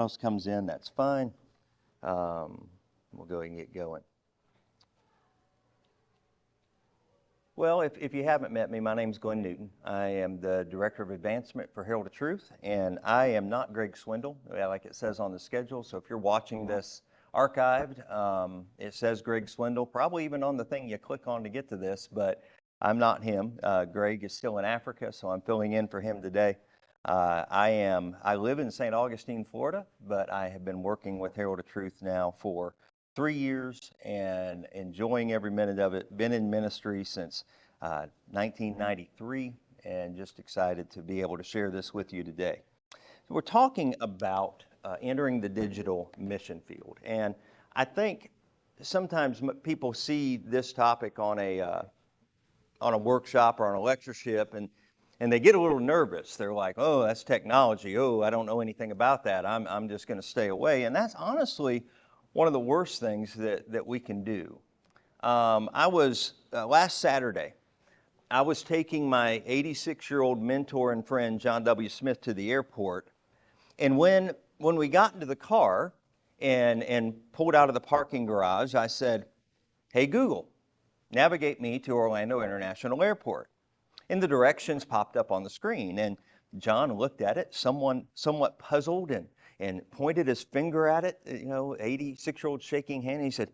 else comes in, that's fine. We'll go ahead and get going. Well, if you haven't met me, my name's Glenn Newton. I am the Director of Advancement for Herald of Truth, and I am not Greg Swindle, like it says on the schedule. So if you're watching this archived, it says Greg Swindle, probably even on the thing you click on to get to this, but I'm not him. Greg is still in Africa, so I'm filling in for him today. I live in St. Augustine, Florida, but I have been working with Herald of Truth now for 3 years and enjoying every minute of it. Been in ministry since 1993 and just excited to be able to share this with you today. We're talking about entering the digital mission field. And I think sometimes people see this topic on a workshop or on a lectureship and they get a little nervous. They're like, oh, that's technology. Oh, I don't know anything about that. I'm just going to stay away. And that's honestly one of the worst things that we can do. I was, last Saturday, I was taking my 86-year-old mentor and friend, John W. Smith, to the airport. And when we got into the car and pulled out of the parking garage, I said, hey, Google, navigate me to Orlando International Airport. And the directions popped up on the screen. And John looked at it, somewhat puzzled, and pointed his finger at it, 86-year-old shaking hand. And he said,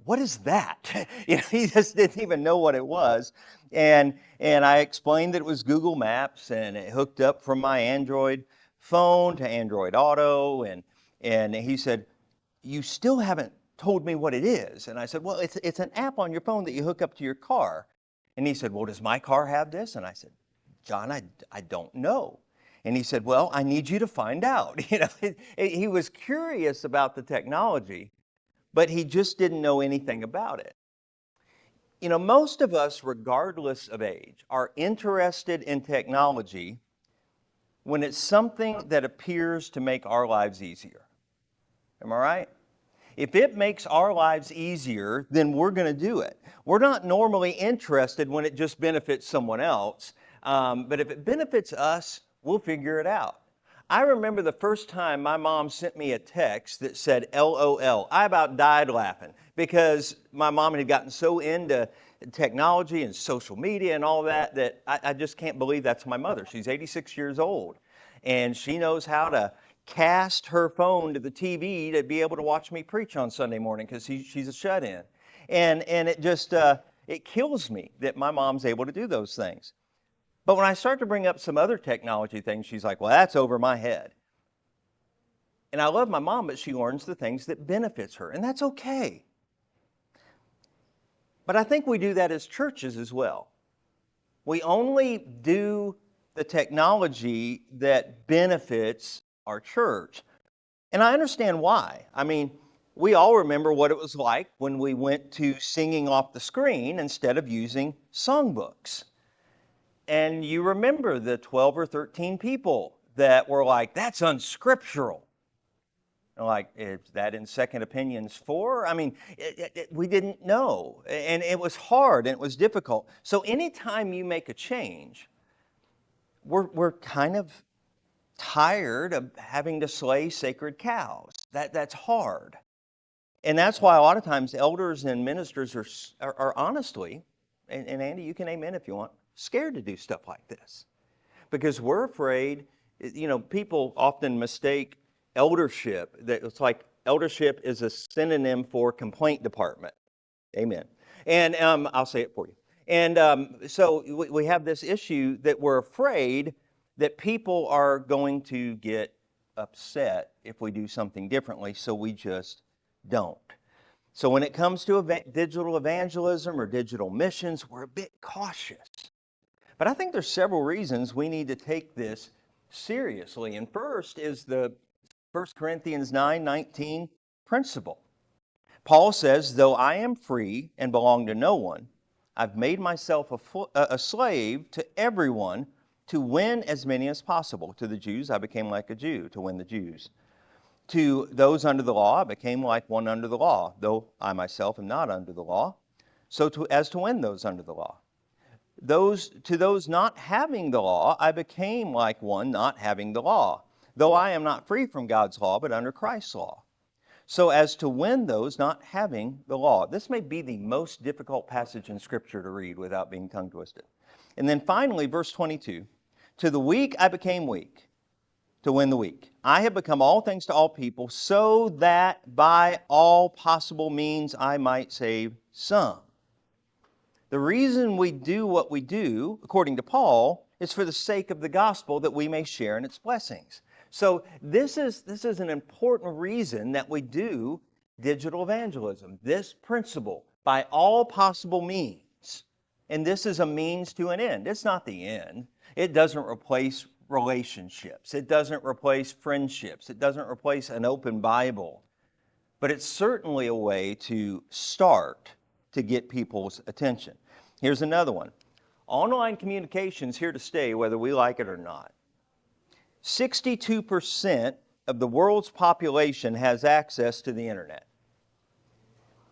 what is that? He just didn't even know what it was. And I explained that it was Google Maps, and it hooked up from my Android phone to Android Auto. And he said, you still haven't told me what it is. And I said, well, it's an app on your phone that you hook up to your car. And he said, well, does my car have this? And I said, John, I don't know. And he said, well, I need you to find out. He was curious about the technology, but he just didn't know anything about it. Most of us, regardless of age, are interested in technology when it's something that appears to make our lives easier. Am I right? If it makes our lives easier, then we're going to do it. We're not normally interested when it just benefits someone else, but if it benefits us, we'll figure it out. I remember the first time my mom sent me a text that said LOL. I about died laughing because my mom had gotten so into technology and social media and all that I just can't believe that's my mother. She's 86 years old, and she knows how to cast her phone to the TV to be able to watch me preach on Sunday morning because she's a shut-in. And it just, it kills me that my mom's able to do those things. But when I start to bring up some other technology things, she's like, well, that's over my head. And I love my mom, but she learns the things that benefits her, and that's okay. But I think we do that as churches as well. We only do the technology that benefits our church. And I understand why. I mean, we all remember what it was like when we went to singing off the screen instead of using songbooks. And you remember the 12 or 13 people that were like, that's unscriptural. And like, is that in Second Opinions 4? I mean, we didn't know. And it was hard and it was difficult. So anytime you make a change, we're kind of tired of having to slay sacred cows. That's hard. And that's why a lot of times elders and ministers are honestly, and Andy, you can amen if you want, scared to do stuff like this. Because we're afraid, people often mistake eldership, that it's like eldership is a synonym for complaint department. Amen. And I'll say it for you. And so we have this issue that we're afraid that people are going to get upset if we do something differently, so we just don't. So when it comes to digital evangelism or digital missions, we're a bit cautious. But I think there's several reasons we need to take this seriously. And first is the 1 Corinthians 9:19 principle. Paul says, though I am free and belong to no one, I've made myself a slave to everyone to win as many as possible. To the Jews, I became like a Jew to win the Jews. To those under the law, I became like one under the law, though I myself am not under the law, so as to win those under the law. To those not having the law, I became like one not having the law, though I am not free from God's law, but under Christ's law, so as to win those not having the law. This may be the most difficult passage in Scripture to read without being tongue twisted. And then finally, verse 22, to the weak I became weak, to win the weak. I have become all things to all people, so that by all possible means I might save some. The reason we do what we do, according to Paul, is for the sake of the gospel, that we may share in its blessings. So this is an important reason that we do digital evangelism. This principle, by all possible means. And this is a means to an end. It's not the end. It doesn't replace relationships. It doesn't replace friendships. It doesn't replace an open Bible. But it's certainly a way to start to get people's attention. Here's another one. Online communication is here to stay, whether we like it or not. 62% of the world's population has access to the internet.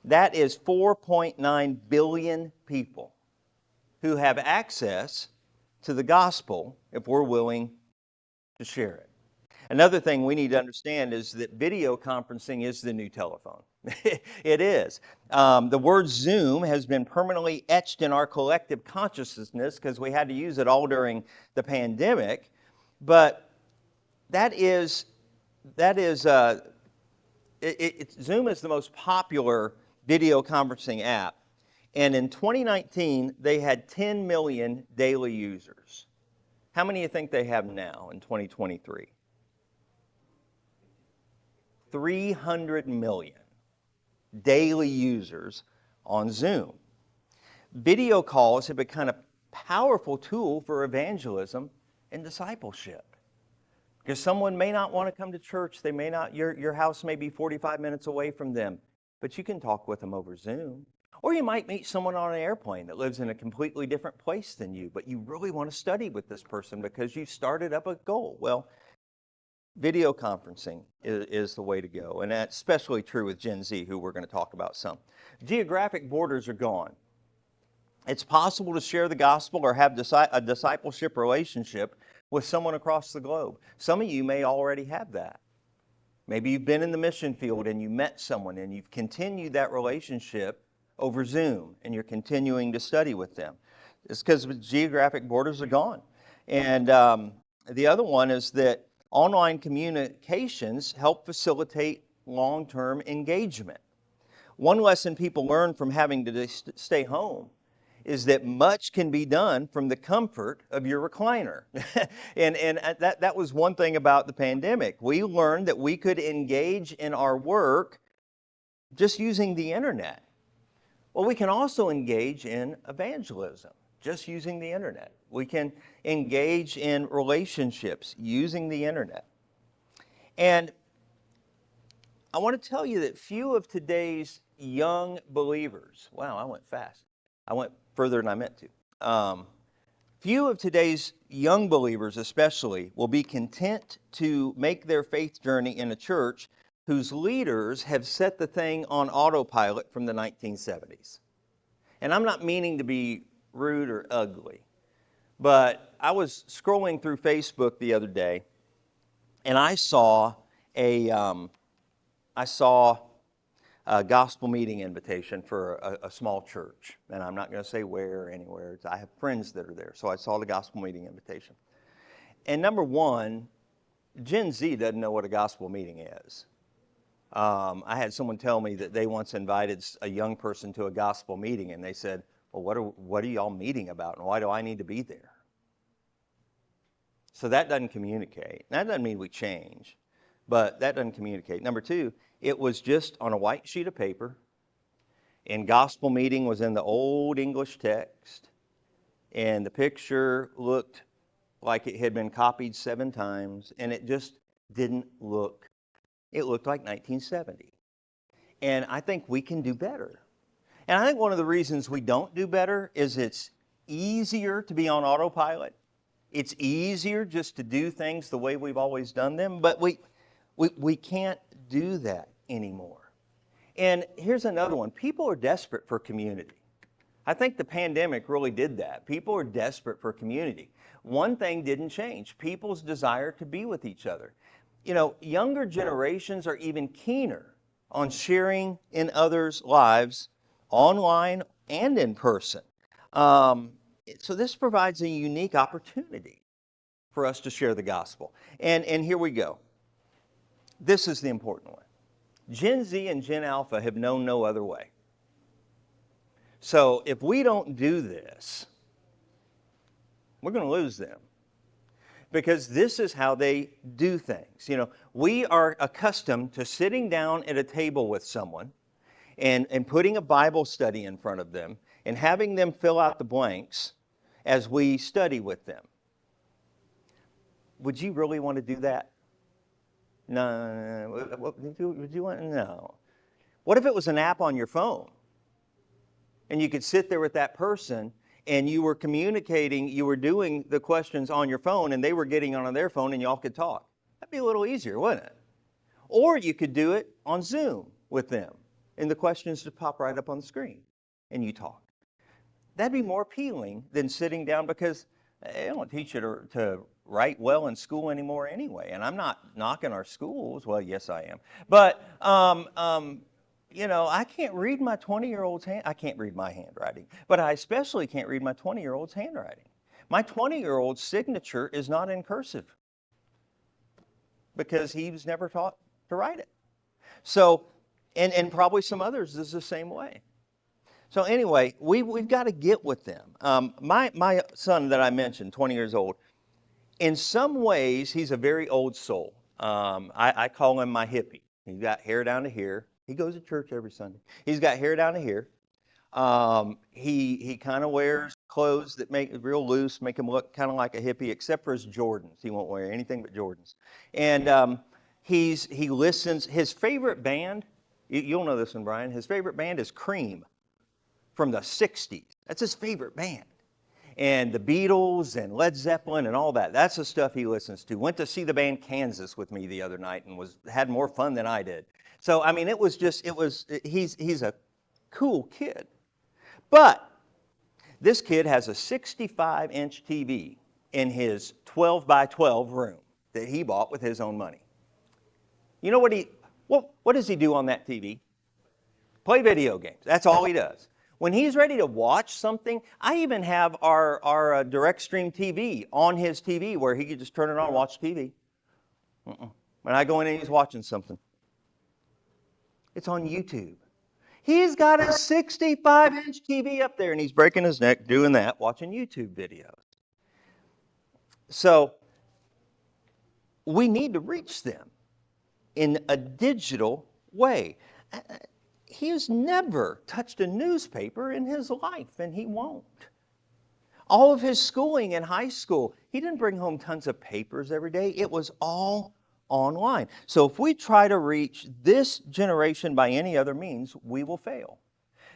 That is 4.9 billion people who have access to the gospel if we're willing to share it. Another thing we need to understand is that video conferencing is the new telephone. It is. The word Zoom has been permanently etched in our collective consciousness because we had to use it all during the pandemic. But Zoom is the most popular video conferencing app. And in 2019, they had 10 million daily users. How many do you think they have now in 2023? 300 million daily users on Zoom. Video calls have become a powerful tool for evangelism and discipleship. Because someone may not want to come to church, they may not, your house may be 45 minutes away from them, but you can talk with them over Zoom. Or you might meet someone on an airplane that lives in a completely different place than you, but you really want to study with this person because you started up a goal. Well, video conferencing is the way to go, and that's especially true with Gen Z, who we're going to talk about some. Geographic borders are gone. It's possible to share the gospel or have a discipleship relationship with someone across the globe. Some of you may already have that. Maybe you've been in the mission field and you met someone and you've continued that relationship over Zoom and you're continuing to study with them. It's because geographic borders are gone. And the other one is that online communications help facilitate long-term engagement. One lesson people learn from having to stay home is that much can be done from the comfort of your recliner. and that was one thing about the pandemic. We learned that we could engage in our work just using the internet. Well, we can also engage in evangelism just using the internet. We can engage in relationships using the internet. And I want to tell you that few of today's young believers, wow, I went fast. I went further than I meant to. Few of today's young believers especially will be content to make their faith journey in a church whose leaders have set the thing on autopilot from the 1970s. And I'm not meaning to be rude or ugly, but I was scrolling through Facebook the other day, and I saw a gospel meeting invitation for a small church. And I'm not going to say where or anywhere. I have friends that are there. So I saw the gospel meeting invitation. And number one, Gen Z doesn't know what a gospel meeting is. I had someone tell me that they once invited a young person to a gospel meeting, and they said, well, what are y'all meeting about, and why do I need to be there? So that doesn't communicate. That doesn't mean we change, but that doesn't communicate. Number two, it was just on a white sheet of paper, and gospel meeting was in the old English text, and the picture looked like it had been copied 7 times, and it just didn't look, it looked like 1970. And I think we can do better. And I think one of the reasons we don't do better is it's easier to be on autopilot. It's easier just to do things the way we've always done them, but we can't do that anymore. And here's another one. People are desperate for community. I think the pandemic really did that. People are desperate for community. One thing didn't change, people's desire to be with each other. younger generations are even keener on sharing in others' lives, online and in person. So this provides a unique opportunity for us to share the gospel. And here we go. This is the important one. Gen Z and Gen Alpha have known no other way. So if we don't do this, we're going to lose them. Because this is how they do things. We are accustomed to sitting down at a table with someone and putting a Bible study in front of them and having them fill out the blanks as we study with them. Would you really want to do that? No. Would you want? No. What if it was an app on your phone and you could sit there with that person and you were communicating, you were doing the questions on your phone and they were getting on their phone and y'all could talk? That'd be a little easier, wouldn't it? Or you could do it on Zoom with them and the questions just pop right up on the screen and you talk. That'd be more appealing than sitting down, because they don't teach you to write well in school anymore anyway. And I'm not knocking our schools. Well, yes, I am. But, I can't read my 20-year-old's I can't read my handwriting, but I especially can't read my 20-year-old's handwriting. My 20-year-old's signature is not in cursive because he was never taught to write it. So, and probably some others is the same way. So anyway, we've got to get with them. My son that I mentioned, 20 years old, in some ways, he's a very old soul. I call him my hippie. He's got hair down to here. He goes to church every Sunday. He's got hair down to here. He kind of wears clothes that make it real loose, make him look kind of like a hippie, except for his Jordans. He won't wear anything but Jordans. And he listens. His favorite band, you'll know this one, Brian. His favorite band is Cream from the 60s. That's his favorite band. And the Beatles and Led Zeppelin and all that. That's the stuff he listens to. Went to see the band Kansas with me the other night and had more fun than I did. So, I mean, he's a cool kid. But this kid has a 65-inch TV in his 12 by 12 room that he bought with his own money. You know what does he do on that TV? Play video games. That's all he does. When he's ready to watch something, I even have our direct stream TV on his TV where he could just turn it on and watch TV. When I go in and he's watching something, it's on YouTube. He's got a 65-inch TV up there and he's breaking his neck doing that, watching YouTube videos. So we need to reach them in a digital way. He has never touched a newspaper in his life, and he won't. All of his schooling in high school, he didn't bring home tons of papers every day. It was all online. So if we try to reach this generation by any other means, we will fail.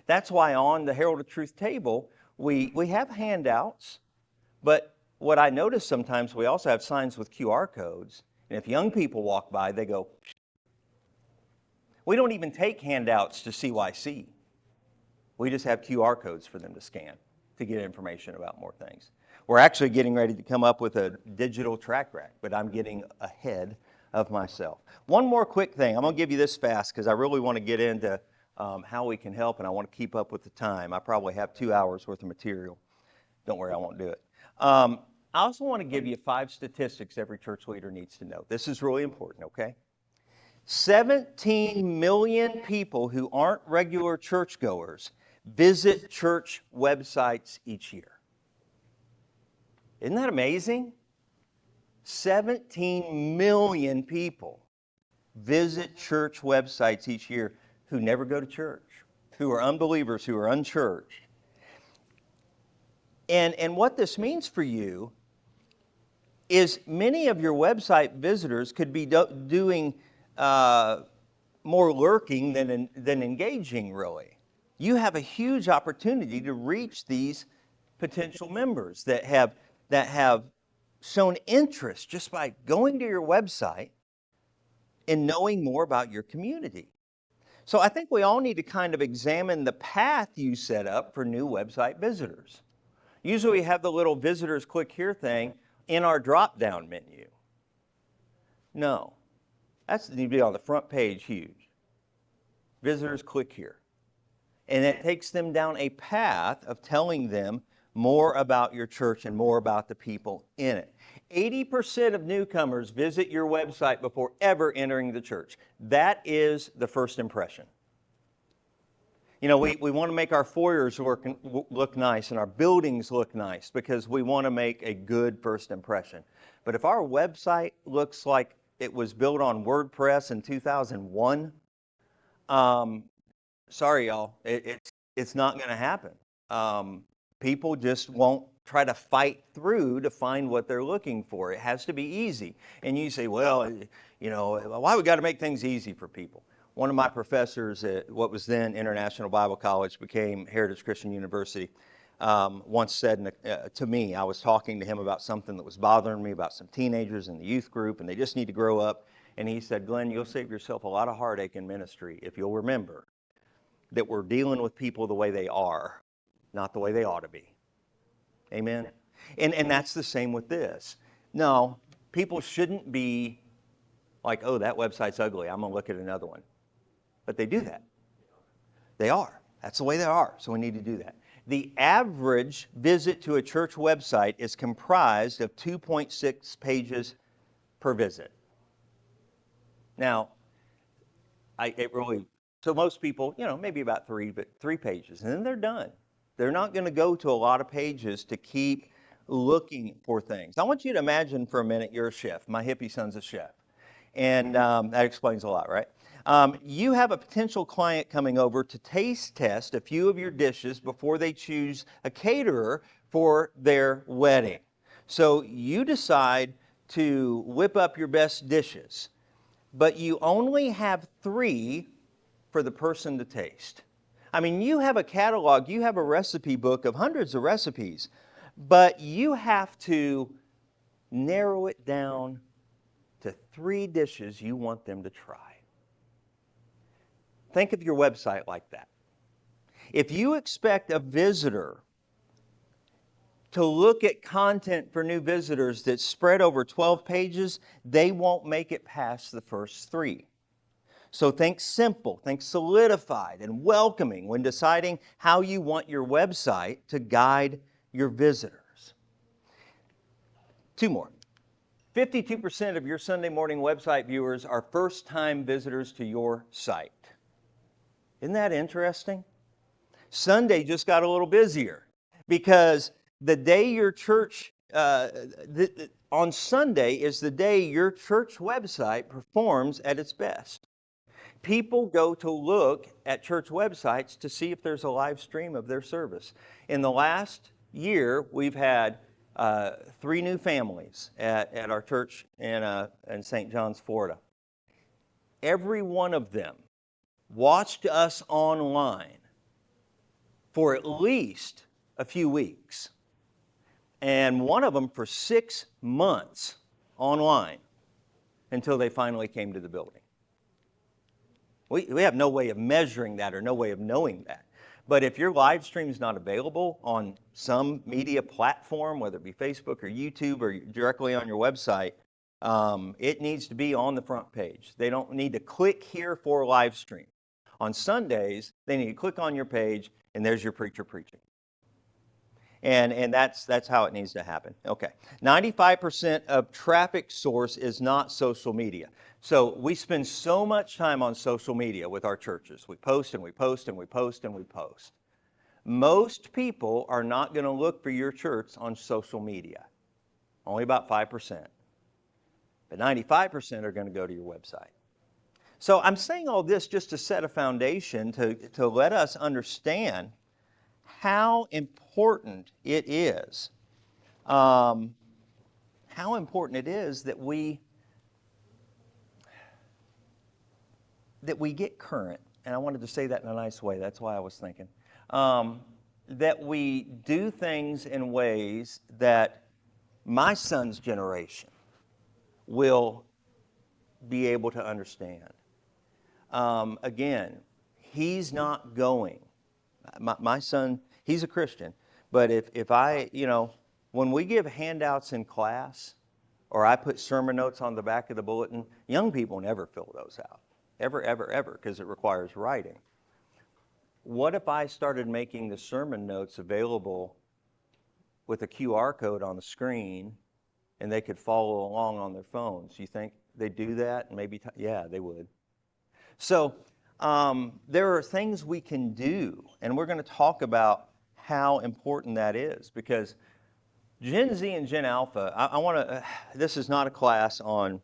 That's why on the Herald of Truth table, we have handouts, but what I notice sometimes, we also have signs with QR codes, and if young people walk by, they go. We don't even take handouts to CYC. We just have QR codes for them to scan to get information about more things. We're actually getting ready to come up with a digital track rack, but I'm getting ahead of myself. One more quick thing. I'm going to give you this fast because I really want to get into how we can help, and I want to keep up with the time. I probably have 2 hours worth of material. Don't worry, I won't do it. I also want to give you 5 statistics every church leader needs to know. This is really important, okay? 17 million people who aren't regular churchgoers visit church websites each year. Isn't that amazing? 17 million people visit church websites each year who never go to church, who are unbelievers, who are unchurched. And what this means for you is many of your website visitors could be doing more lurking than engaging, really. You have a huge opportunity to reach these potential members that have shown interest just by going to your website and knowing more about your community. So I think we all need to kind of examine the path you set up for new website visitors. Usually we have the little visitors click here thing in our drop-down menu. No. That's need to be on the front page, huge. Visitors, click here. And it takes them down a path of telling them more about your church and more about the people in it. 80% of newcomers visit your website before ever entering the church. That is the first impression. You know, we want to make our foyers look nice and our buildings look nice because we want to make a good first impression. But if our website looks like it was built on WordPress in 2001, sorry, y'all, it's not going to happen. People just won't try to fight through to find what they're looking for. It has to be easy. And you say, well, you know, why we got to make things easy for people? One of my professors at what was then International Bible College, became Heritage Christian University, once said to me, I was talking to him about something that was bothering me about some teenagers in the youth group, and they just need to grow up. And he said, Glenn, you'll save yourself a lot of heartache in ministry if you'll remember that we're dealing with people the way they are, not the way they ought to be. Amen? And that's the same with this. No, people shouldn't be like, oh, that website's ugly, I'm going to look at another one. But they do that. They are. That's the way they are, so we need to do that. The average visit to a church website is comprised of 2.6 pages per visit. Now, so most people, you know, maybe about 3 pages, and then they're done. They're not going to go to a lot of pages to keep looking for things. I want you to imagine for a minute you're a chef. My hippie son's a chef. And that explains a lot, right? You have a potential client coming over to taste test a few of your dishes before they choose a caterer for their wedding. So you decide to whip up your best dishes, but you only have 3 for the person to taste. I mean, you have a catalog, you have a recipe book of hundreds of recipes, but you have to narrow it down to 3 dishes you want them to try. Think of your website like that. If you expect a visitor to look at content for new visitors that's spread over 12 pages, they won't make it past the first 3. So think simple, think solidified and welcoming when deciding how you want your website to guide your visitors. 2 more. 52% of your Sunday morning website viewers are first-time visitors to your site. Isn't that interesting? Sunday just got a little busier because the day your church, on Sunday is the day your church website performs at its best. People go to look at church websites to see if there's a live stream of their service. In the last year, we've had 3 new families at our church in St. John's, Florida. Every one of them watched us online for at least a few weeks, and one of them for 6 months online until they finally came to the building. We have no way of measuring that or no way of knowing that. But if your live stream is not available on some media platform, whether it be Facebook or YouTube or directly on your website, it needs to be on the front page. They don't need to click here for a live stream. On Sundays, they need to click on your page, and there's your preacher preaching. And that's how it needs to happen. Okay. 95% of traffic source is not social media. So we spend so much time on social media with our churches. We post and we post and we post and we post. Most people are not going to look for your church on social media. Only about 5%. But 95% are going to go to your website. So I'm saying all this just to set a foundation to let us understand how important it is. How important it is that we get current. And I wanted to say that in a nice way. That's why I was thinking. That we do things in ways that my son's generation will be able to understand. Again, he's not going. My son, he's a Christian, but if I, when we give handouts in class, or I put sermon notes on the back of the bulletin. Young people never fill those out, ever, ever, ever, because it requires writing. What if I started making the sermon notes available with a QR code on the screen and they could follow along on their phones? You think they'd do that? Maybe, yeah, they would. So there are things we can do, and we're going to talk about how important that is, because Gen Z and Gen Alpha, I want to, this is not a class on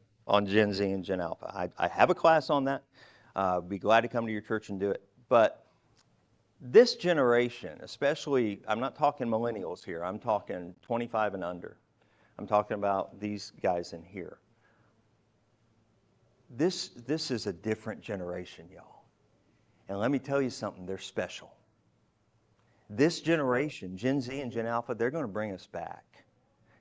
Gen Z and Gen Alpha. I have a class on that. Be glad to come to your church and do it. But this generation, especially, I'm not talking millennials here, I'm talking 25 and under. I'm talking about these guys in here. This is a different generation, y'all. And let me tell you something, they're special. This generation, Gen Z and Gen Alpha, they're going to bring us back.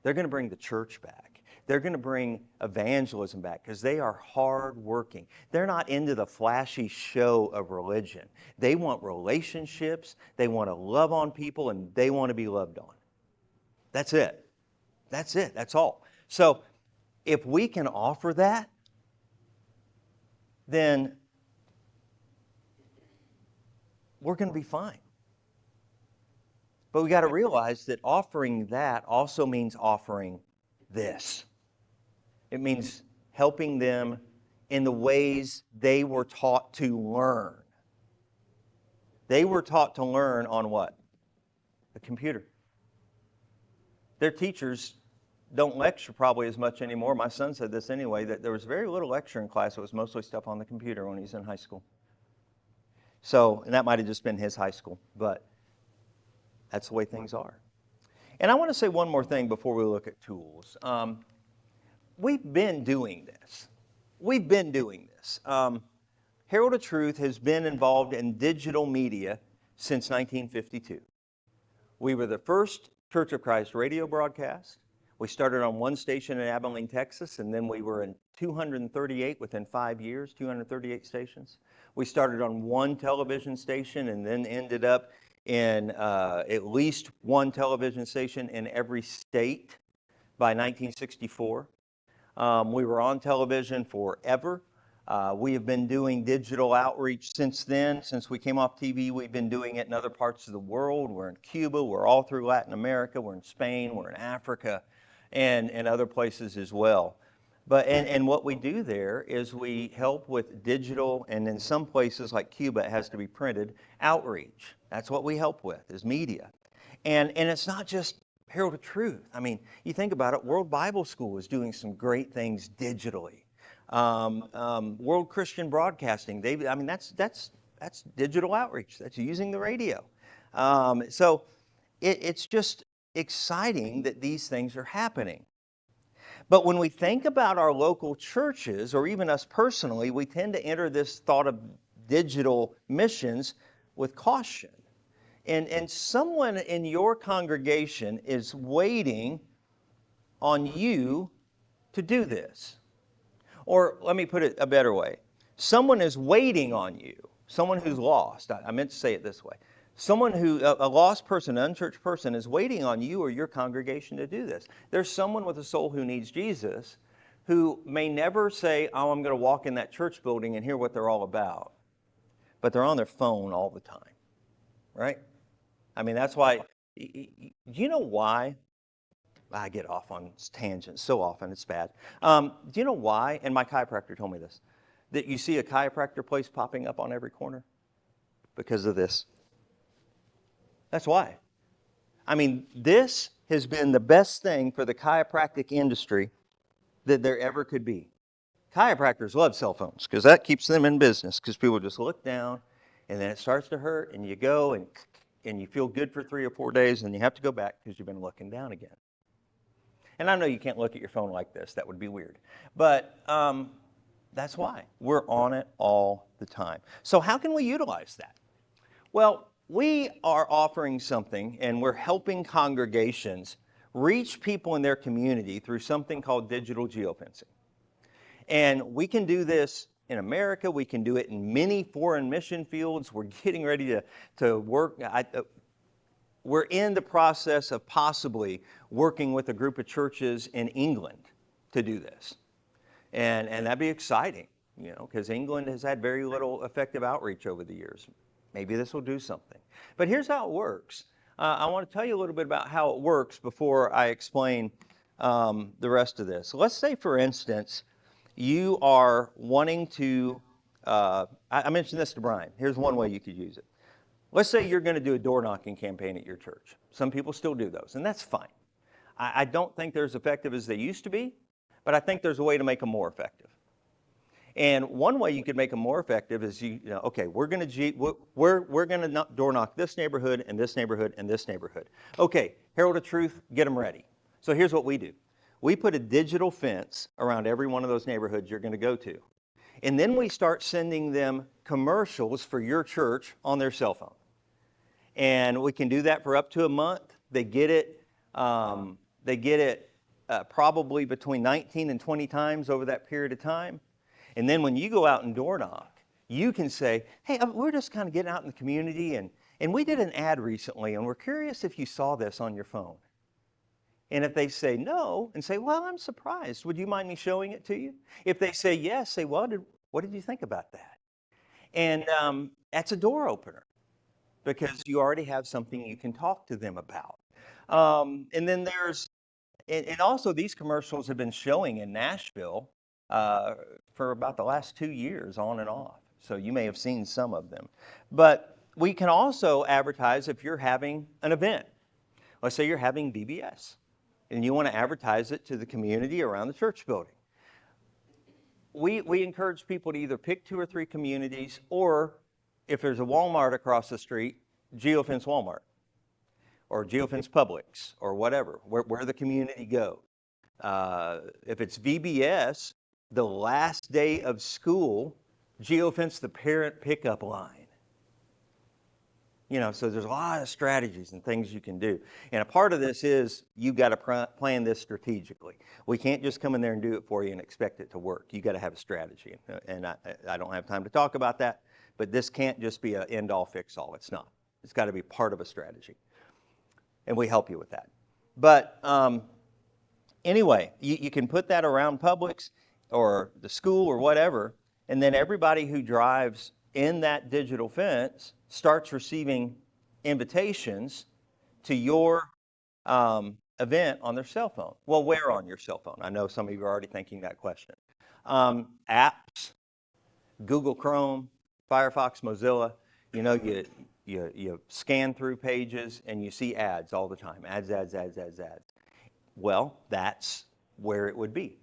They're going to bring the church back. They're going to bring evangelism back because they are hardworking. They're not into the flashy show of religion. They want relationships, they want to love on people, and they want to be loved on. That's it. That's it. That's all. So if we can offer that, then we're going to be fine. But we got to realize that offering that also means offering this. It means helping them in the ways they were taught to learn. They were taught to learn on what? A computer. Their teachers don't lecture probably as much anymore. My son said this anyway, that there was very little lecture in class. It was mostly stuff on the computer when he was in high school. So, and that might have just been his high school, but that's the way things are. And I want to say one more thing before we look at tools. We've been doing this. We've been doing this. Herald of Truth has been involved in digital media since 1952. We were the first Church of Christ radio broadcast. We started on one station in Abilene, Texas, and then we were in 238 within 5 years, 238 stations. We started on one television station and then ended up in at least one television station in every state by 1964. We were on television forever. We have been doing digital outreach since then. Since we came off TV, we've been doing it in other parts of the world. We're in Cuba, we're all through Latin America, we're in Spain, we're in Africa, and other places as well. But and what we do there is we help with digital, and in some places like Cuba, it has to be printed, outreach. That's what we help with, is media. And it's not just Herald of Truth. I mean, you think about it, World Bible School is doing some great things digitally. World Christian Broadcasting, that's digital outreach. That's using the radio. So it's just exciting that these things are happening. But when we think about our local churches, or even us personally, we tend to enter this thought of digital missions with caution. And someone in your congregation is waiting on you to do this. Or let me put it a better way. Someone is waiting on you. Someone who's lost. I meant to say it this way. A lost person, an unchurched person, is waiting on you or your congregation to do this. There's someone with a soul who needs Jesus who may never say, oh, I'm going to walk in that church building and hear what they're all about. But they're on their phone all the time, right? I mean, that's why, you know why? I get off on tangents so often, it's bad. Do you know why? And my chiropractor told me this, that you see a chiropractor place popping up on every corner? Because of this. That's why. I mean, this has been the best thing for the chiropractic industry that there ever could be. Chiropractors love cell phones because that keeps them in business, because people just look down and then it starts to hurt and you go and you feel good for 3 or 4 days and you have to go back because you've been looking down again. And I know you can't look at your phone like this. That would be weird. But that's why. We're on it all the time. So how can we utilize that? Well, we are offering something, and we're helping congregations reach people in their community through something called digital geofencing. And we can do this in America. We can do it in many foreign mission fields. We're getting ready to work. We're in the process of possibly working with a group of churches in England to do this. And that'd be exciting, because England has had very little effective outreach over the years. Maybe this will do something. But here's how it works. I want to tell you a little bit about how it works before I explain the rest of this. Let's say, for instance, you are wanting to, I mentioned this to Brian. Here's one way you could use it. Let's say you're going to do a door knocking campaign at your church. Some people still do those, and that's fine. I don't think they're as effective as they used to be, but I think there's a way to make them more effective. And one way you could make them more effective is okay, we're going to door knock this neighborhood and this neighborhood and this neighborhood. Okay, Herald of Truth, get them ready. So here's what we do. We put a digital fence around every one of those neighborhoods you're going to go to. And then we start sending them commercials for your church on their cell phone. And we can do that for up to a month. They get it probably between 19 and 20 times over that period of time. And then when you go out and door knock, you can say, hey, we're just kind of getting out in the community, and we did an ad recently, and we're curious if you saw this on your phone. And if they say no, and say, well, I'm surprised, would you mind me showing it to you? If they say yes, say, well, what did you think about that? And that's a door opener, because you already have something you can talk to them about. And then and also these commercials have been showing in Nashville for about the last 2 years, on and off. So you may have seen some of them. But we can also advertise if you're having an event. Let's say you're having VBS, and you want to advertise it to the community around the church building. We encourage people to either pick 2 or 3 communities, or if there's a Walmart across the street, geofence Walmart, or geofence Publix, or whatever, where the community goes. If it's VBS, the last day of school, geofence the parent pickup line. So there's a lot of strategies and things you can do. And a part of this is you've got to plan this strategically. We can't just come in there and do it for you and expect it to work. You've got to have a strategy. And I don't have time to talk about that, but this can't just be an end-all, fix-all. It's not. It's got to be part of a strategy. And we help you with that. But anyway, you can put that around Publix or the school or whatever, and then everybody who drives in that digital fence starts receiving invitations to your event on their cell phone. Well, where on your cell phone? I know some of you are already thinking that question. Apps, Google Chrome, Firefox, Mozilla, you scan through pages and you see ads all the time. Ads. Well, that's where it would be.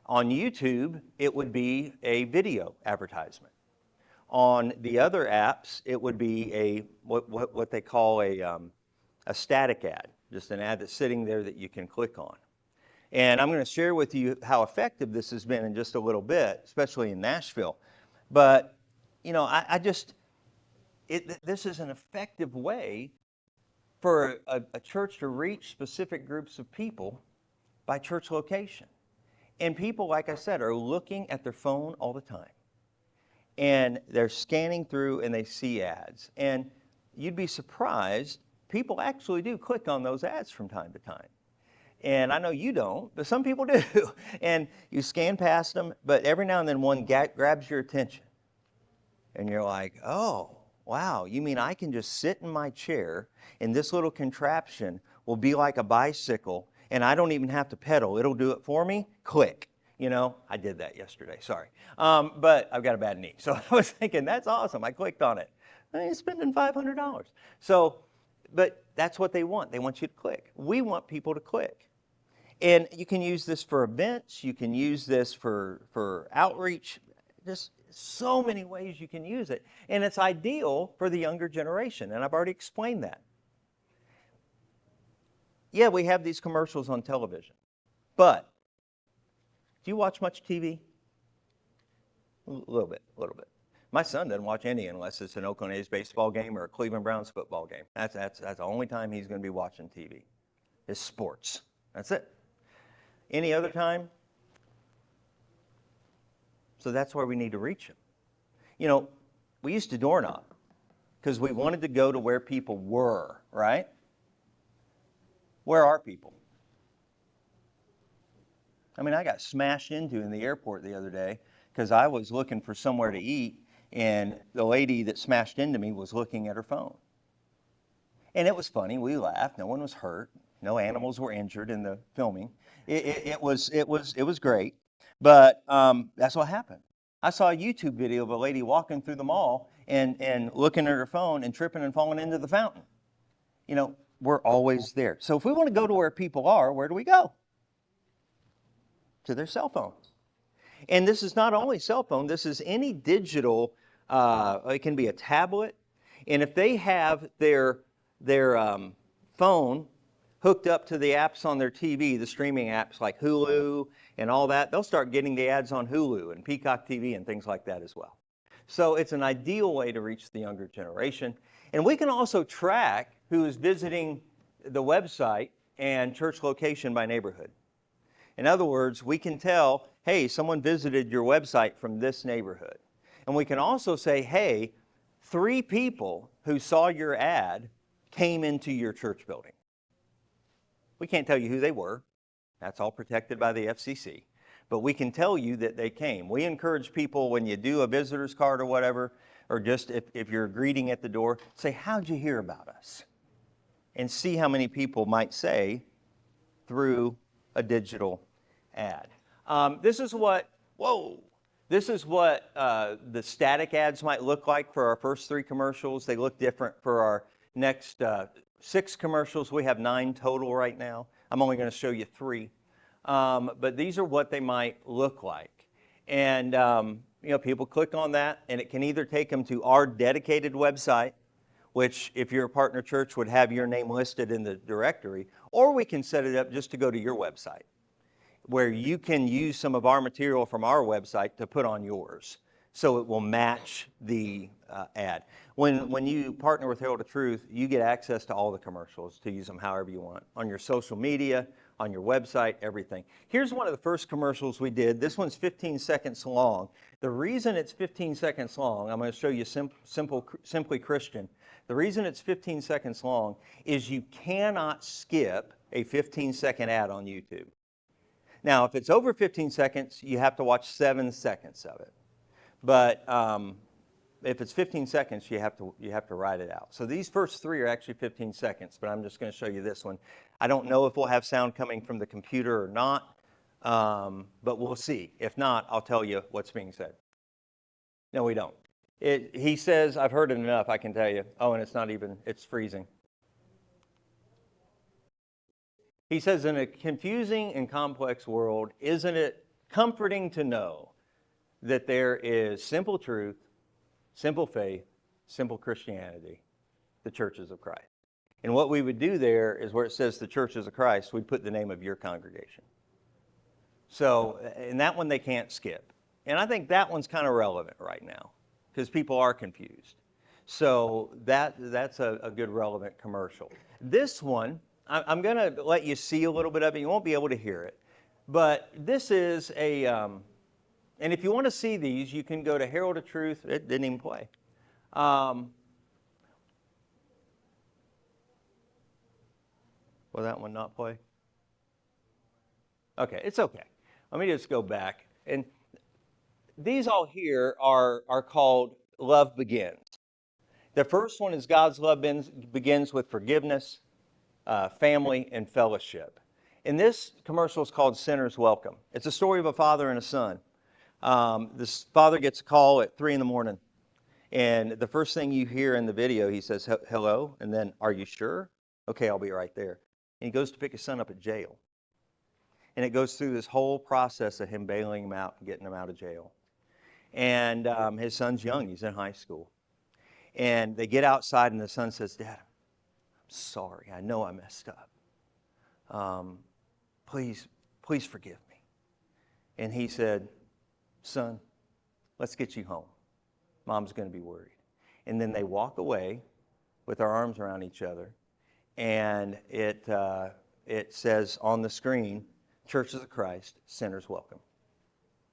On YouTube, it would be a video advertisement. On the other apps, it would be what they call a static ad, just an ad that's sitting there that you can click on. And I'm going to share with you how effective this has been in just a little bit, especially in Nashville. But, this is an effective way for a church to reach specific groups of people by church location. And people, like I said, are looking at their phone all the time. And they're scanning through and they see ads. And you'd be surprised, people actually do click on those ads from time to time. And I know you don't, but some people do. And you scan past them, but every now and then one grabs your attention. And you're like, oh, wow, you mean I can just sit in my chair and this little contraption will be like a bicycle and I don't even have to pedal. It'll do it for me. Click. I did that yesterday, sorry. But I've got a bad knee. So I was thinking, that's awesome. I clicked on it. I ain't spending $500. So, but that's what they want. They want you to click. We want people to click. And you can use this for events. You can use this for outreach. Just so many ways you can use it. And it's ideal for the younger generation. And I've already explained that. Yeah, we have these commercials on television. But do you watch much TV? A little bit. My son doesn't watch any unless it's an Oakland A's baseball game or a Cleveland Browns football game. That's the only time he's going to be watching TV. It's sports. That's it. Any other time? So that's where we need to reach him. We used to door knock because we wanted to go to where people were, right? Where are people? I mean, I got smashed into in the airport the other day because I was looking for somewhere to eat, and the lady that smashed into me was looking at her phone. And it was funny. We laughed. No one was hurt. No animals were injured in the filming. It was great. But that's what happened. I saw a YouTube video of a lady walking through the mall and looking at her phone and tripping and falling into the fountain. You know, we're always there. So if we want to go to where people are, where do we go? To their cell phones. And this is not only cell phone, this is any digital, it can be a tablet. And if they have their phone hooked up to the apps on their TV, the streaming apps like Hulu and all that, they'll start getting the ads on Hulu and Peacock TV and things like that as well. So it's an ideal way to reach the younger generation. And we can also track who is visiting the website and church location by neighborhood. In other words, we can tell, hey, someone visited your website from this neighborhood. And we can also say, hey, 3 people who saw your ad came into your church building. We can't tell you who they were. That's all protected by the FCC. But we can tell you that they came. We encourage people when you do a visitor's card or whatever, or just if you're greeting at the door, say, how'd you hear about us? And see how many people might say through a digital ad. This is what the static ads might look like for our first 3 commercials. They look different for our next 6 commercials. We have 9 total right now. I'm only going to show you 3. But these are what they might look like. And, people click on that, and it can either take them to our dedicated website, which if you're a partner church would have your name listed in the directory, or we can set it up just to go to your website, where you can use some of our material from our website to put on yours, so it will match the ad. When you partner with Herald of Truth, you get access to all the commercials to use them however you want, on your social media, on your website, everything. Here's one of the first commercials we did. This one's 15 seconds long. The reason it's 15 seconds long, I'm going to show you Simply Christian. The reason it's 15 seconds long is you cannot skip a 15-second ad on YouTube. Now, if it's over 15 seconds, you have to watch 7 seconds of it. But if it's 15 seconds, you have to write it out. So these first 3 are actually 15 seconds, but I'm just going to show you this one. I don't know if we'll have sound coming from the computer or not, but we'll see. If not, I'll tell you what's being said. No, we don't. He says, I've heard it enough, I can tell you. Oh, and it's freezing. He says, in a confusing and complex world, isn't it comforting to know that there is simple truth, simple faith, simple Christianity, the churches of Christ? And what we would do there is where it says the churches of Christ, we'd put the name of your congregation. So, and that one they can't skip. And I think that one's kind of relevant right now because people are confused. So that's a good relevant commercial. This one, I'm going to let you see a little bit of it. You won't be able to hear it. But this is and if you want to see these, you can go to Herald of Truth. It didn't even play. Will that one not play? Okay, it's okay. Let me just go back. And these all here are called Love Begins. The first one is God's love begins with forgiveness, family, and fellowship. And this commercial is called Sinner's Welcome. It's a story of a father and a son. This father gets a call at 3 a.m. And the first thing you hear in the video, he says, hello, and then, are you sure? Okay, I'll be right there. And he goes to pick his son up at jail. And it goes through this whole process of him bailing him out and getting him out of jail. And his son's young, he's in high school. And they get outside and the son says, Dad, I'm sorry, I know I messed up. Please forgive me. And he said, son, let's get you home. Mom's going to be worried. And then they walk away with their arms around each other. And it says on the screen, Churches of Christ, Sinners Welcome.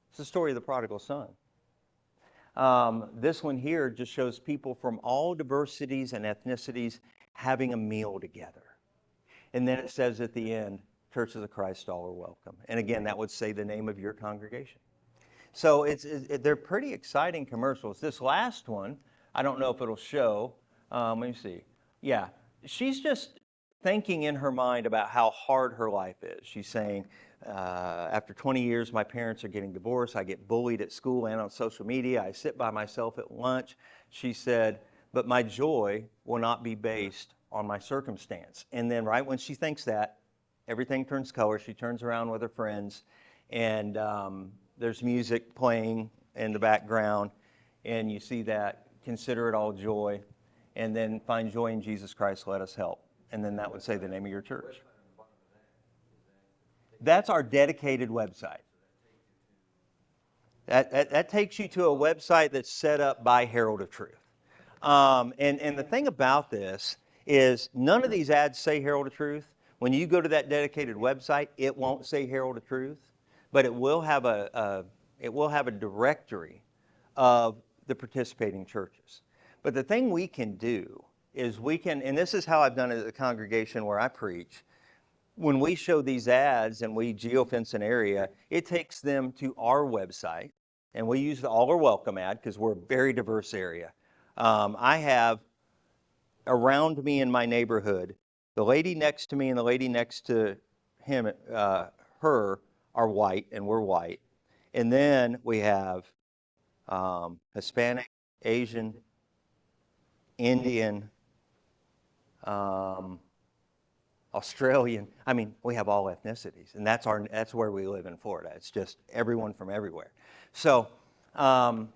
It's the story of the prodigal son. This one here just shows people from all diversities and ethnicities having a meal together. And then it says at the end, Churches of Christ, all are welcome. And again, that would say the name of your congregation. So they're pretty exciting commercials. This last one, I don't know if it'll show. Let me see. Yeah, she's just thinking in her mind about how hard her life is. She's saying, after 20 years, my parents are getting divorced. I get bullied at school and on social media. I sit by myself at lunch. She said, but my joy will not be based on my circumstance. And then right when she thinks that, everything turns color. She turns around with her friends, and there's music playing in the background, and you see that, consider it all joy, and then find joy in Jesus Christ, let us help. And then that would say the name of your church. That's our dedicated website. That takes you to a website that's set up by Herald of Truth. And the thing about this is none of these ads say Herald of Truth. When you go to that dedicated website, it won't say Herald of Truth, but it will have a directory of the participating churches. But the thing we can do is we can, and this is how I've done it at the congregation where I preach, when we show these ads and we geofence an area, it takes them to our website, and we use the All Are Welcome ad because we're a very diverse area. I have around me in my neighborhood, the lady next to me and the lady next to him, her, are white, and we're white. And then we have Hispanic, Asian, Indian, Australian. I mean, we have all ethnicities, and that's where we live in Florida. It's just everyone from everywhere. So, and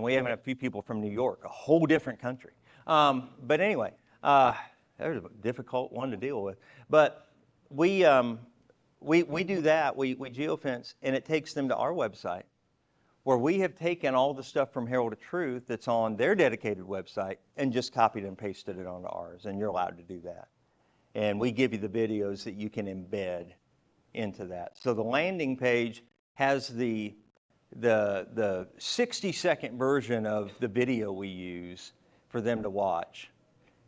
we have a few people from New York, a whole different country. But anyway, that was a difficult one to deal with. But we do that. We geofence, and it takes them to our website, where we have taken all the stuff from Herald of Truth that's on their dedicated website and just copied and pasted it onto ours, and you're allowed to do that. And we give you the videos that you can embed into that. So the landing page has the 60-second version of the video we use for them to watch.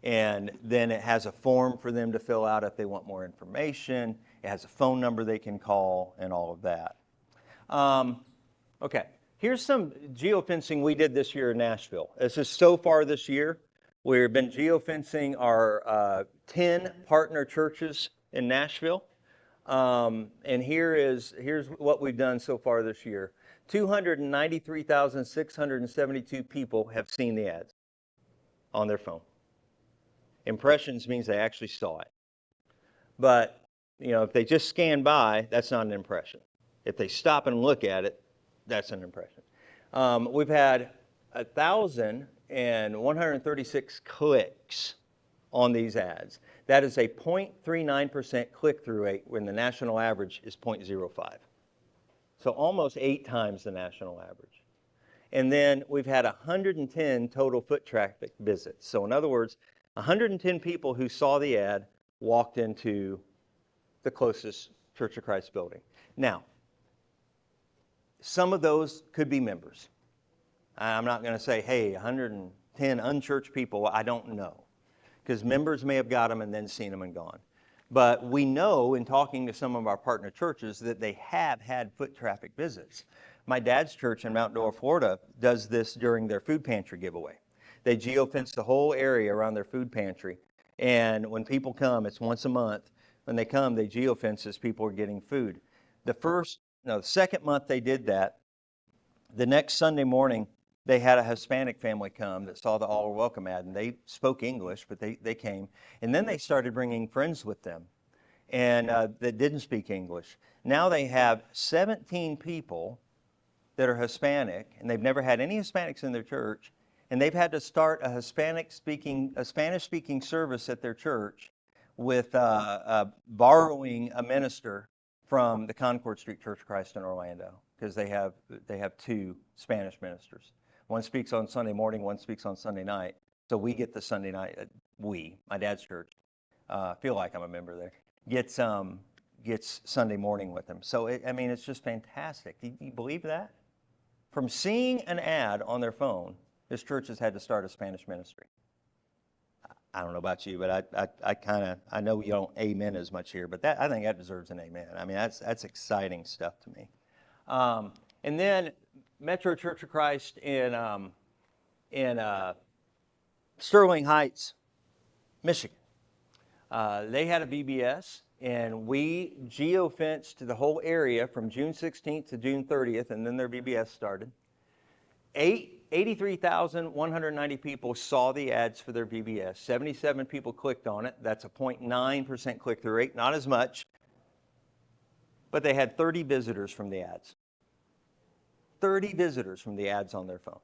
And then it has a form for them to fill out if they want more information. It has a phone number they can call and all of that. Okay, here's some geofencing we did this year in Nashville. This is so far this year. We've been geofencing our 10 partner churches in Nashville. And here's what we've done so far this year. 293,672 people have seen the ads on their phone. Impressions means they actually saw it. But, if they just scan by, that's not an impression. If they stop and look at it, that's an impression. We've had 1,136 clicks on these ads. That is a 0.39% click-through rate when the national average is 0.05. So almost 8 times the national average. And then we've had 110 total foot traffic visits. So in other words, 110 people who saw the ad walked into the closest Church of Christ building. Now, some of those could be members. I'm not going to say, hey, 110 unchurched people, I don't know. Because members may have got them and then seen them and gone. But we know in talking to some of our partner churches that they have had foot traffic visits. My dad's church in Mount Dora, Florida does this during their food pantry giveaway. They geofence the whole area around their food pantry. And when people come, it's once a month. When they come, they geofence as people are getting food. The second month they did that, the next Sunday morning, they had a Hispanic family come that saw the All Are Welcome ad, and they spoke English, but they came. And then they started bringing friends with them and that didn't speak English. Now they have 17 people that are Hispanic, and they've never had any Hispanics in their church, and they've had to start a Spanish-speaking service at their church with borrowing a minister from the Concord Street Church of Christ in Orlando, because they have 2 Spanish ministers. One speaks on Sunday morning, one speaks on Sunday night. So we get the Sunday night, my dad's church, feel like I'm a member there, gets Sunday morning with them. So, it's just fantastic. Do you believe that? From seeing an ad on their phone, this church has had to start a Spanish ministry. I don't know about you, but I kind of, I know you don't amen as much here, but I think that deserves an amen. I mean, that's exciting stuff to me. And then Metro Church of Christ in Sterling Heights, Michigan. They had a VBS, and we geofenced the whole area from June 16th to June 30th, and then their VBS started. 83,190 people saw the ads for their VBS. 77 people clicked on it. That's a 0.9% click-through rate, not as much. But they had 30 visitors from the ads. 30 visitors from the ads on their phone.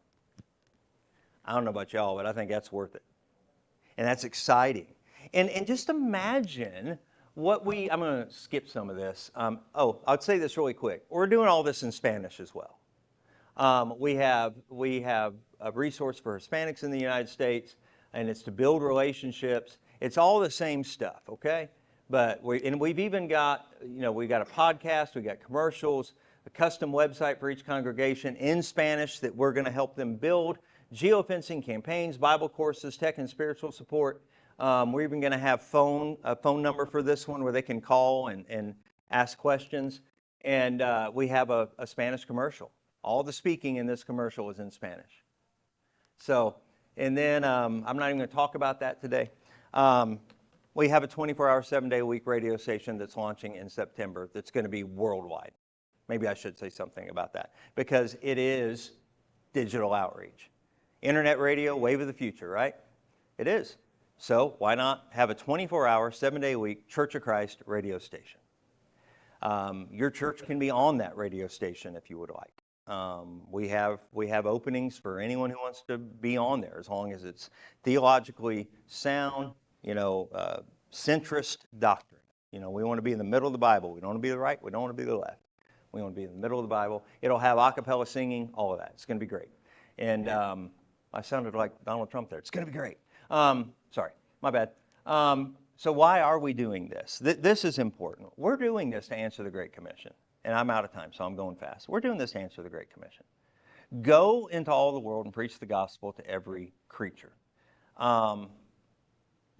I don't know about y'all, but I think that's worth it. And that's exciting. And just imagine what I'm going to skip some of this. I'll say this really quick. We're doing all this in Spanish as well. We have a resource for Hispanics in the United States, and it's to build relationships. It's all the same stuff, okay? But we've even got, we've got a podcast, we've got commercials, a custom website for each congregation in Spanish that we're going to help them build, geofencing campaigns, Bible courses, tech and spiritual support. We're even going to have a phone number for this one where they can call and ask questions. And we have a Spanish commercial. All the speaking in this commercial is in Spanish. So, and then I'm not even going to talk about that today. We have a 24-hour, 7-day-a-week radio station that's launching in September that's going to be worldwide. Maybe I should say something about that, because it is digital outreach. Internet radio, wave of the future, right? It is. So why not have a 24-hour, 7-day-a-week Church of Christ radio station? Your church can be on that radio station if you would like. We have openings for anyone who wants to be on there, as long as it's theologically sound, centrist doctrine. We want to be in the middle of the Bible. We don't want to be the right. We don't want to be the left. We want to be in the middle of the Bible. It'll have a cappella singing, all of that. It's going to be great. And I sounded like Donald Trump there. It's going to be great. Sorry, my bad. So why are we doing this? This is important. We're doing this to answer the Great Commission. And I'm out of time, so I'm going fast. We're doing this to answer the Great Commission. Go into all the world and preach the gospel to every creature. The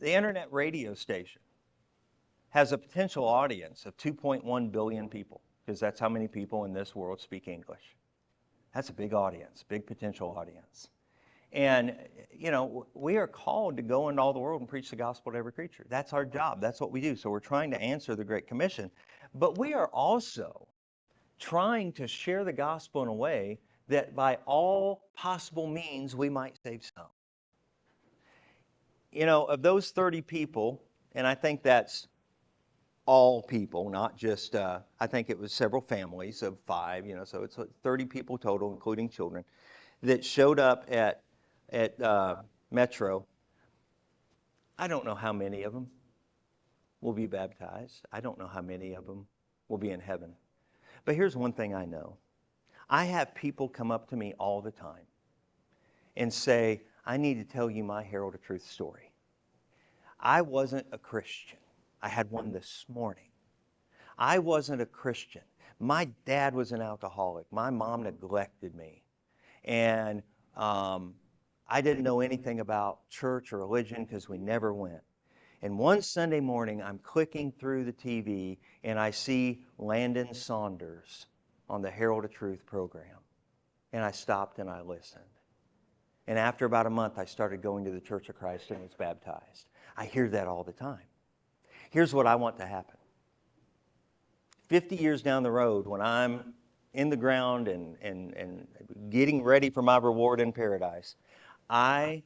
internet radio station has a potential audience of 2.1 billion people, because that's how many people in this world speak English. That's a big audience, big potential audience. And, we are called to go into all the world and preach the gospel to every creature. That's our job. That's what we do. So we're trying to answer the Great Commission. But we are also trying to share the gospel in a way that by all possible means we might save some. Of those 30 people, and I think that's all people, not just, I think it was several families of 5, so it's 30 people total, including children, that showed up at Metro. I don't know how many of them will be baptized. I don't know how many of them will be in heaven. But here's one thing I know. I have people come up to me all the time and say, I need to tell you my Herald of Truth story. I wasn't a Christian. I had one this morning. I wasn't a Christian. My dad was an alcoholic. My mom neglected me. And I didn't know anything about church or religion because we never went. And one Sunday morning, I'm clicking through the TV, and I see Landon Saunders on the Herald of Truth program. And I stopped and I listened. And after about a month, I started going to the Church of Christ and was baptized. I hear that all the time. Here's what I want to happen. 50 years down the road, when I'm in the ground and getting ready for my reward in paradise, I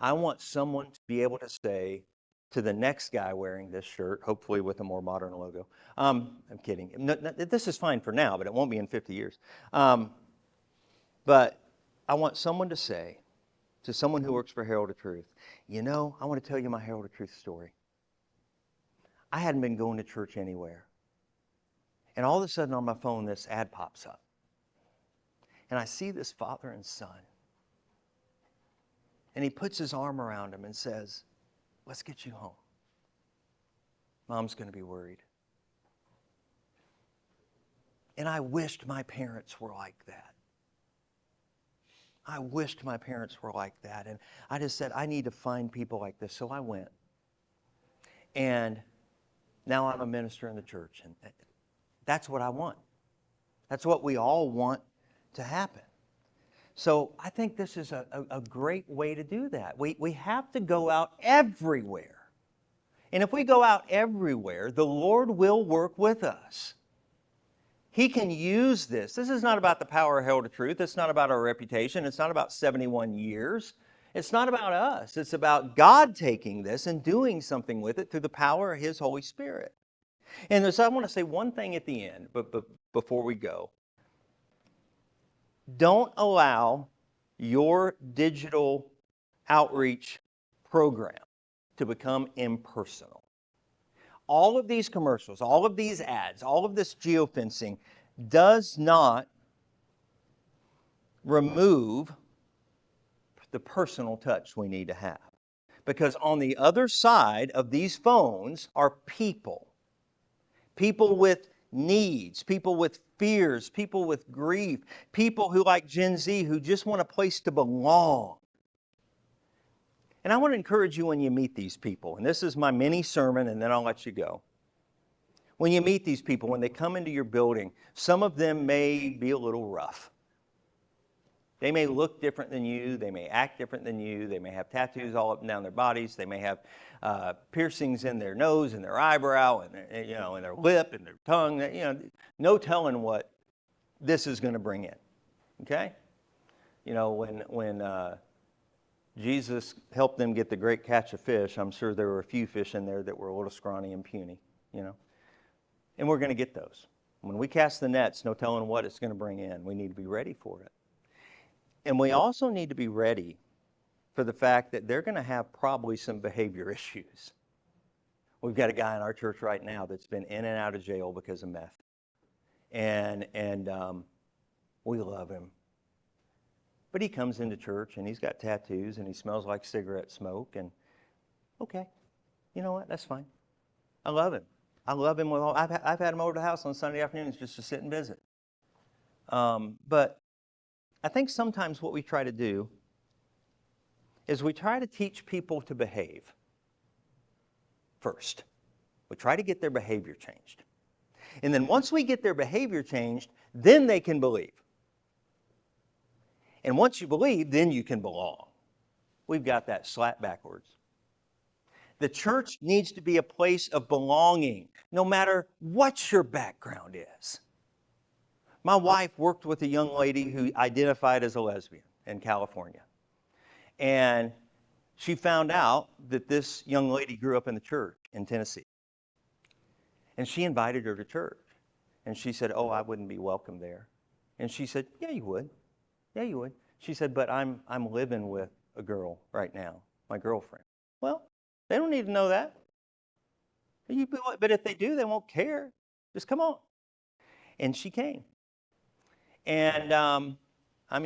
want someone to be able to say to the next guy wearing this shirt, hopefully with a more modern logo. I'm kidding. No, this is fine for now, but it won't be in 50 years. But I want someone to say to someone who works for Herald of Truth, I want to tell you my Herald of Truth story. I hadn't been going to church anywhere. And all of a sudden on my phone, this ad pops up. And I see this father and son. And he puts his arm around him and says, let's get you home. Mom's going to be worried. And I wished my parents were like that. I wished my parents were like that. And I just said, I need to find people like this. So I went. And now I'm a minister in the church. And that's what I want. That's what we all want to happen. So I think this is a great way to do that. We have to go out everywhere. And if we go out everywhere, the Lord will work with us. He can use this. This is not about the power of hell to truth. It's not about our reputation. It's not about 71 years. It's not about us. It's about God taking this and doing something with it through the power of His Holy Spirit. And so I want to say one thing at the end, but before we go. Don't allow your digital outreach program to become impersonal. All of these commercials, all of these ads, all of this geofencing does not remove the personal touch we need to have. Because on the other side of these phones are people. People with needs, people with fears, people with grief, people who, like Gen Z, who just want a place to belong. And I want to encourage you when you meet these people, and this is my mini sermon, and then I'll let you go. When you meet these people, when they come into your building, some of them may be a little rough. They may look different than you. They may act different than you. They may have tattoos all up and down their bodies. They may have piercings in their nose and their eyebrow and their, and their lip and their tongue. No telling what this is going to bring in. Okay? When Jesus helped them get the great catch of fish, I'm sure there were a few fish in there that were a little scrawny and puny. And we're going to get those. When we cast the nets, no telling what it's going to bring in. We need to be ready for it. And we also need to be ready for the fact that they're going to have probably some behavior issues. We've got a guy in our church right now that's been in and out of jail because of meth. And we love him. But he comes into church and he's got tattoos and he smells like cigarette smoke. And okay, you know what? That's fine. I love him. I love him with all. I've had him over to the house on Sunday afternoons just to sit and visit. But I think sometimes what we try to do is we try to teach people to behave first. We try to get their behavior changed. And then once we get their behavior changed, then they can believe. And once you believe, then you can belong. We've got that slap backwards. The church needs to be a place of belonging, no matter what your background is. My wife worked with a young lady who identified as a lesbian in California. And she found out that this young lady grew up in the church in Tennessee. And she invited her to church. And she said, "Oh, I wouldn't be welcome there." And she said, "Yeah, you would. Yeah, you would." She said, "But I'm living with a girl right now, my girlfriend." Well, they don't need to know that. But if they do, they won't care. Just come on. And she came. And,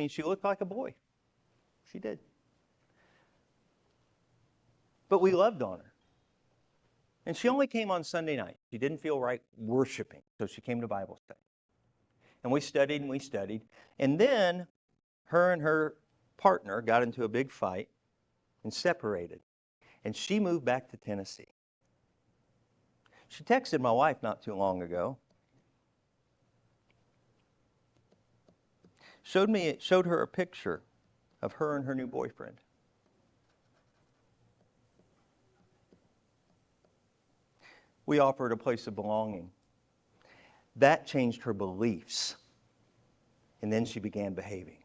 she looked like a boy. She did. But we loved on her. And she only came on Sunday night. She didn't feel right worshiping, so she came to Bible study. And we studied and we studied. And then her and her partner got into a big fight and separated. And she moved back to Tennessee. She texted my wife not too long ago. Showed her a picture of her and her new boyfriend. We offered a place of belonging. That changed her beliefs. And then she began behaving.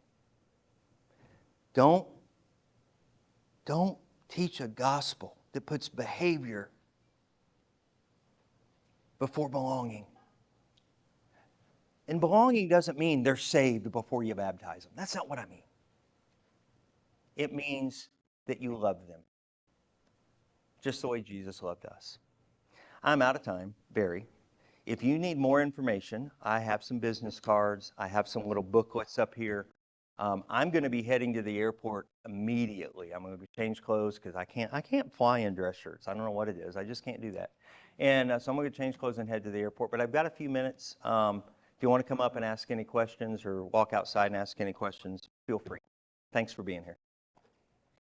Don't teach a gospel that puts behavior before belonging. And belonging doesn't mean they're saved before you baptize them. That's not what I mean. It means that you love them, just the way Jesus loved us. I'm out of time, Barry. If you need more information, I have some business cards. I have some little booklets up here. I'm going to be heading to the airport immediately. I'm going to change clothes because I can't fly in dress shirts. I don't know what it is. I just can't do that. And so I'm going to change clothes and head to the airport. But I've got a few minutes. If you want to come up and ask any questions or walk outside and ask any questions, feel free. Thanks for being here.